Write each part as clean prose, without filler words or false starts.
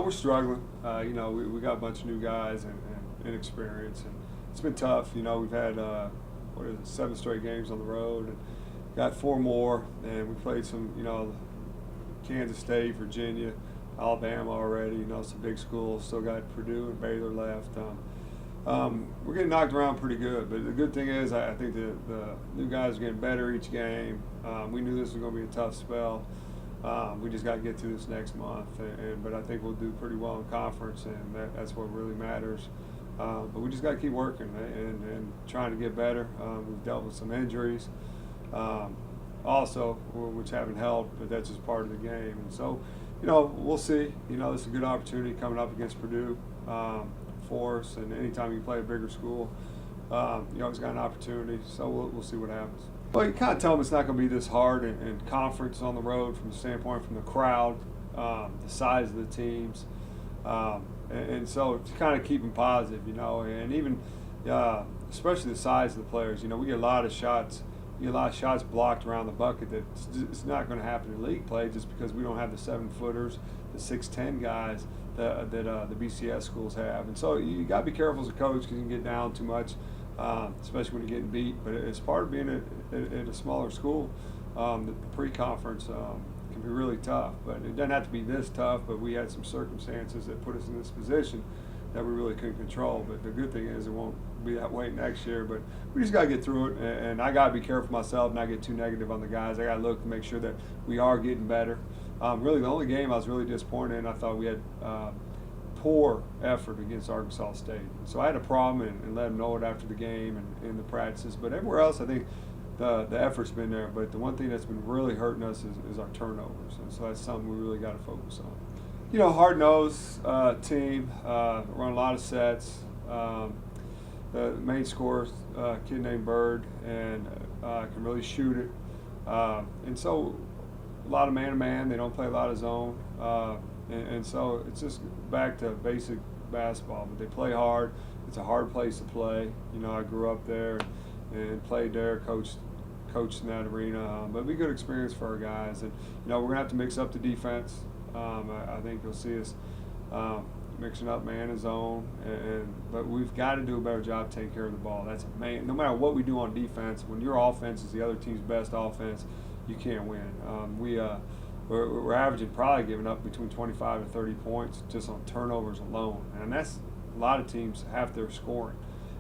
we're struggling. We got a bunch of new guys and inexperience, and it's been tough. We've had 7 straight games on the road, and got 4 more, and we played some, Kansas State, Virginia, Alabama already. Some big schools. Still got Purdue and Baylor left. We're getting knocked around pretty good, but the good thing is I think the new guys are getting better each game. We knew this was going to be a tough spell. We just got to get through this next month, but I think we'll do pretty well in conference, and that's what really matters. But we just got to keep working and trying to get better. We've dealt with some injuries, also, which haven't helped, but that's just part of the game. And so, we'll see. This is a good opportunity coming up against Purdue for us, and anytime you play a bigger school, you always got an opportunity. So we'll see what happens. Well, you kind of tell them it's not going to be this hard in conference on the road from the standpoint from the crowd, the size of the teams, and so to kind of keep them positive, and even especially the size of the players. We get a lot of shots. You get a lot of shots blocked around the bucket that it's not going to happen in league play just because we don't have the 7-footers, the 6'10" guys that the BCS schools have. And so you got to be careful as a coach because you can get down too much, especially when you're getting beat. But as part of being at a smaller school, the pre-conference can be really tough. But it doesn't have to be this tough, but we had some circumstances that put us in this position that we really couldn't control. But the good thing is it won't be that way next year. But we just got to get through it, and I got to be careful myself, not get too negative on the guys. I got to look to make sure that we are getting better. Really, the only game I was really disappointed in, I thought we had poor effort against Arkansas State. So I had a problem and let them know it after the game and in the practices. But everywhere else, I think the effort's been there. But the one thing that's been really hurting us is our turnovers. And so that's something we really got to focus on. Hard-nosed team, run a lot of sets. The main scorer, a kid named Bird, and can really shoot it. And so a lot of man-to-man. They don't play a lot of zone. And so it's just back to basic basketball. But they play hard. It's a hard place to play. I grew up there and played there, coached in that arena. But it'll be a good experience for our guys. And, we're going to have to mix up the defense. I think you'll see us mixing up man and zone, but we've got to do a better job taking care of the ball. That's main. No matter what we do on defense, when your offense is the other team's best offense, you can't win. We're averaging probably giving up between 25 and 30 points just on turnovers alone, and that's a lot of teams have their scoring.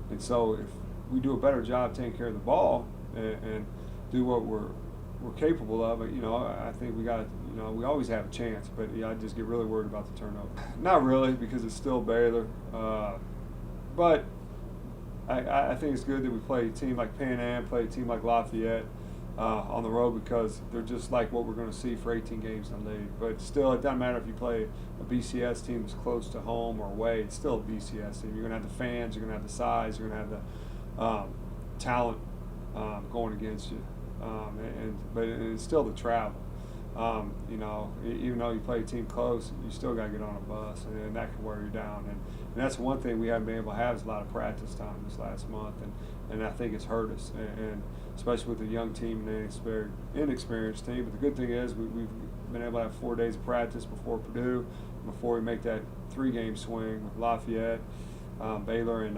And so if we do a better job taking care of the ball and do what we're capable of, I think we got, we always have a chance, but I just get really worried about the turnover. Not really, because it's still Baylor, but I think it's good that we play a team like Pan Am, play a team like Lafayette on the road, because they're just like what we're going to see for 18 games in the league. But still, it doesn't matter if you play a BCS team that's close to home or away, it's still a BCS team. You're going to have the fans, you're going to have the size, you're going to have the talent going against you. But it's still the travel. Even though you play a team close, you still got to get on a bus, and that can wear you down. And that's one thing we haven't been able to have is a lot of practice time this last month, and I think it's hurt us, and especially with a young team and an inexperienced team. But the good thing is we've been able to have 4 days of practice before Purdue, before we make that 3-game swing with Lafayette, Baylor, and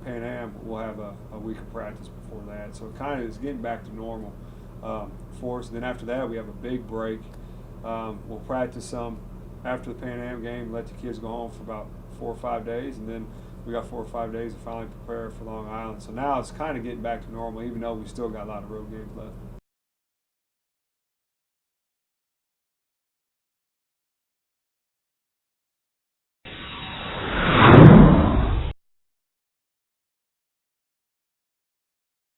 Pan Am. We'll have a week of practice before that, so it kind of is getting back to normal for us. Then after that, we have a big break. We'll practice some after the Pan Am game, let the kids go home for about 4 or 5 days, and then we got 4 or 5 days to finally prepare for Long Island. So now it's kind of getting back to normal, even though we still got a lot of road games left.